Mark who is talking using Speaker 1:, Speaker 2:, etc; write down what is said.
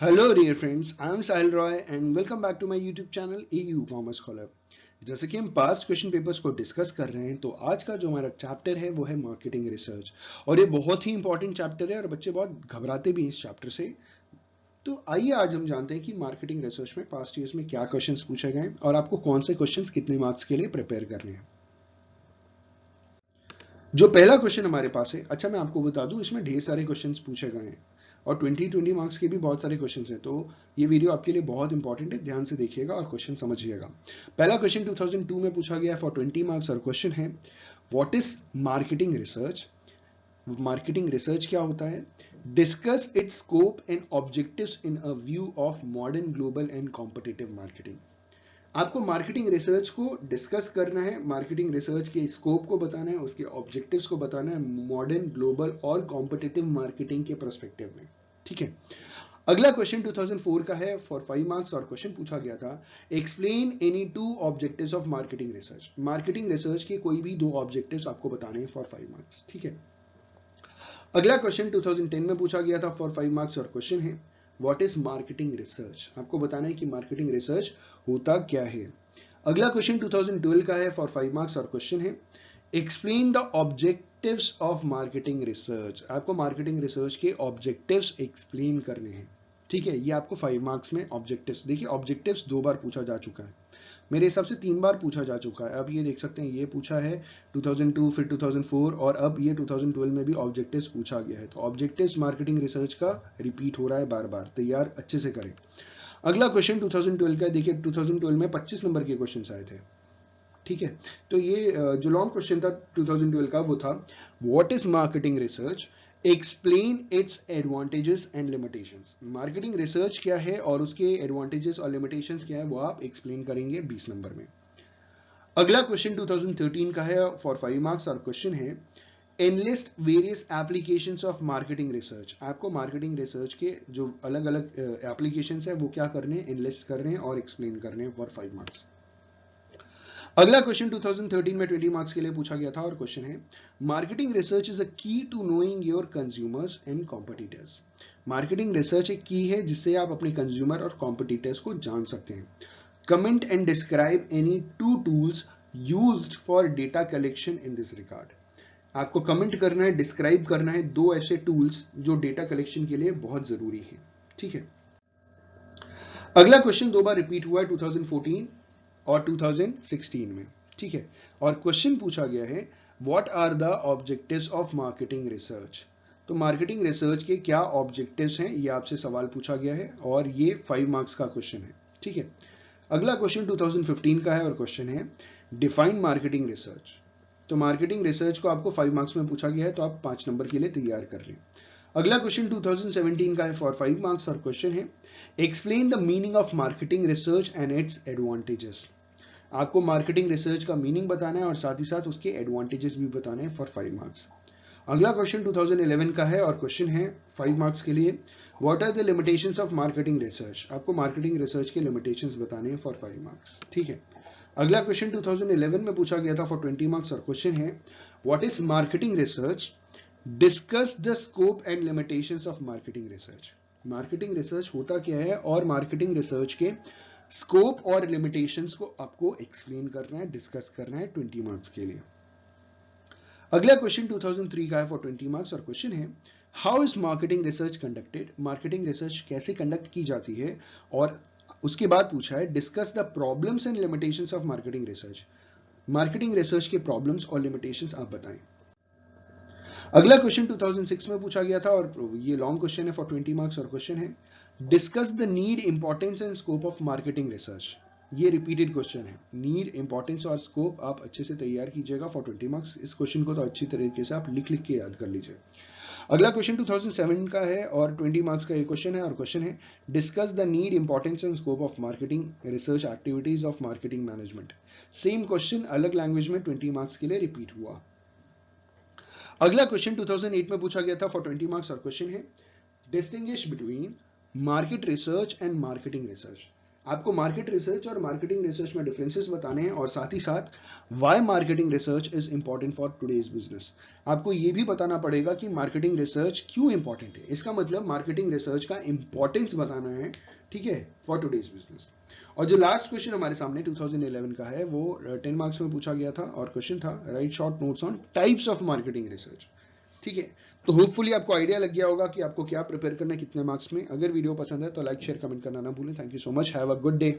Speaker 1: Hello dear friends, I am Sahil Roy and welcome back to my YouTube channel AU Commerce Scholar। जैसे कि हम past question papers को discuss कर रहे हैं तो आज का जो हमारा चैप्टर है वो है मार्केटिंग रिसर्च और ये बहुत ही इंपॉर्टेंट चैप्टर है और बच्चे बहुत घबराते भी हैं इस चैप्टर से। तो आइए आज हम जानते हैं कि मार्केटिंग रिसर्च में पास्ट ईयर्स में क्या क्वेश्चंस पूछे गए और आपको कौन से क्वेश्चंस कितने मार्क्स के लिए प्रिपेयर करने हैं। जो पहला क्वेश्चन हमारे पास है, अच्छा मैं आपको बता दूं इसमें ढेर सारे क्वेश्चंस पूछे गए हैं और 20 मार्क्स के भी बहुत सारे क्वेश्चंस हैं, तो ये वीडियो आपके लिए बहुत इंपॉर्टेंट है, ध्यान से देखिएगा और क्वेश्चन समझिएगा। पहला क्वेश्चन 2002 में पूछा गया फॉर 20 मार्क्स और क्वेश्चन है what is marketing research. Marketing research क्या होता है? Discuss it's scope and objectives in a view of modern global and competitive marketing. आपको मार्केटिंग रिसर्च को डिस्कस करना है, मार्केटिंग रिसर्च के स्कोप को बताना है, उसके ऑब्जेक्टिव्स को बताना है मॉडर्न ग्लोबल और कॉम्पिटिटिव मार्केटिंग के पर्सपेक्टिव में। ठीक है, अगला क्वेश्चन 2004 का है फॉर 5 मार्क्स और क्वेश्चन पूछा गया था explain any two objectives of marketing research. Marketing research के कोई भी दो ऑब्जेक्टिव्स आपको बताने हैं फॉर 5 मार्क्स। ठीक है, अगला क्वेश्चन 2010 में पूछा गया था फॉर 5 मार्क्स और क्वेश्चन है व्हाट इज मार्केटिंग रिसर्च। आपको बताना है कि मार्केटिंग रिसर्च होता क्या है। अगला क्वेश्चन 2012 का है फॉर 5 मार्क्स और क्वेश्चन है explain the objectives of marketing research. आपको मार्केटिंग रिसर्च के ऑब्जेक्टिव्स एक्सप्लेन करने हैं। ठीक है, ये आपको 5 मार्क्स में ऑब्जेक्टिव्स, देखिए ऑब्जेक्टिव्स दो बार पूछा जा चुका है, मेरे हिसाब से 3 बार पूछा जा चुका है। अब ये देख सकते हैं, ये पूछा है 2002, फिर 2004 और अब ये 2012 में भी ऑब्जेक्टिव्स पूछा गया है। तो ऑब्जेक्टिव्स मार्केटिंग रिसर्च का रिपीट हो रहा है बार बार, तैयार अच्छे से करें। अगला क्वेश्चन 2012 का देखिए, 2012 में 25 नंबर के क्वेश्चन आए थे। ठीक है, तो ये जो लॉन्ग क्वेश्चन था 2012 का वो था what is marketing research, explain its advantages and limitations. Marketing research क्या है और उसके एडवांटेजेस और लिमिटेशंस क्या है वो आप एक्सप्लेन करेंगे 20 नंबर में। अगला क्वेश्चन 2013 का है फॉर 5 मार्क्स और क्वेश्चन है enlist various applications of marketing research. आपको मार्केटिंग रिसर्च के जो अलग अलग एप्लीकेशंस है वो क्या करने हैं, एनलिस्ट करने हैं और एक्सप्लेन करने हैं फॉर 5 मार्क्स। अगला क्वेश्चन 2013 में 20 मार्क्स के लिए पूछा गया था और क्वेश्चन है marketing research is a key to knowing your consumers and competitors. Marketing research एक की है जिससे आप अपने कंज्यूमर और कॉम्पिटिटर्स को जान सकते हैं। Comment and describe any two tools used for data collection in this regard. आपको कमेंट करना है, डिस्क्राइब करना है दो ऐसे टूल्स जो डेटा कलेक्शन के लिए बहुत जरूरी है। ठीक है, अगला क्वेश्चन दो बार रिपीट हुआ है 2014 और 2016 में। ठीक है, और क्वेश्चन पूछा गया है what are the objectives of marketing research. तो मार्केटिंग रिसर्च के क्या ऑब्जेक्टिव्स हैं ये आपसे सवाल पूछा गया है और ये 5 मार्क्स का क्वेश्चन है। ठीक है, अगला क्वेश्चन 2015 का है और क्वेश्चन है डिफाइन मार्केटिंग रिसर्च। तो मार्केटिंग रिसर्च को आपको 5 मार्क्स में पूछा गया है तो आप 5 नंबर के लिए तैयार कर लें। अगला क्वेश्चन 2017 का है फॉर 5 मार्क्स और क्वेश्चन है explain the meaning of marketing research and its advantages. आपको मार्केटिंग रिसर्च का मीनिंग बताना है और साथ ही साथ उसके एडवांटेजेस भी बताने हैं फॉर 5 मार्क्स। अगला क्वेश्चन 2011 का है और क्वेश्चन है 5 मार्क्स के लिए what are the limitations of marketing research. आपको मार्केटिंग रिसर्च के लिमिटेशंस बताने हैं फॉर 5 मार्क्स। ठीक है, अगला क्वेश्चन 2011 में पूछा गया था फॉर 20 मार्क्स और क्वेश्चन है what is marketing research, discuss the scope and limitations of marketing research. Marketing research होता क्या है और मार्केटिंग रिसर्च के स्कोप और लिमिटेशंस को आपको एक्सप्लेन करना है, डिस्कस करना है 20 मार्क्स के लिए। अगला क्वेश्चन 2003 का है फॉर 20 मार्क्स और क्वेश्चन है how is marketing research conducted. Marketing research कैसे कंडक्ट की जाती है और उसके बाद पूछा है discuss the problems and limitations of marketing research. Marketing research के प्रॉब्लम्स और लिमिटेशंस आप बताएं। अगला क्वेश्चन 2006 में पूछा गया था और ये लॉन्ग क्वेश्चन है फॉर 20 मार्क्स और क्वेश्चन है discuss the need, importance and scope of marketing research. ये रिपीटेड क्वेश्चन है, नीड, इंपॉर्टेंस और स्कोप आप अच्छे से तैयार कीजिएगा फॉर 20 मार्क्स। इस क्वेश्चन को तो अच्छी तरीके से आप लिख लिख के याद कर लीजिए। अगला क्वेश्चन 2007 का है और 20 मार्क्स का ये क्वेश्चन है और क्वेश्चन है discuss the need, importance and scope of marketing research activities of marketing management. Same question अलग लैंग्वेज में 20 मार्क्स के लिए रिपीट हुआ। अगला क्वेश्चन 2008 में पूछा गया था फॉर 20 मार्क्स और क्वेश्चन है distinguish between market research and marketing research. आपको मार्केट रिसर्च और मार्केटिंग रिसर्च में डिफरेंसेस बताने हैं और साथ ही साथ why marketing research is important for today's business. आपको ये भी बताना पड़ेगा कि मार्केटिंग रिसर्च क्यों इंपॉर्टेंट है, इसका मतलब मार्केटिंग रिसर्च का इंपॉर्टेंस बताना है, ठीक है, फॉर टुडेज बिजनेस। और जो लास्ट क्वेश्चन हमारे सामने 2011 का है वो 10 मार्क्स में पूछा गया था और क्वेश्चन था right short notes on types of marketing research. ठीक है, तो होपफुली आपको आइडिया लग गया होगा कि आपको क्या प्रिपेयर करना है, कितने मार्क्स में। अगर वीडियो पसंद है तो लाइक शेयर कमेंट करना ना भूलें। Thank you so much, have a good day.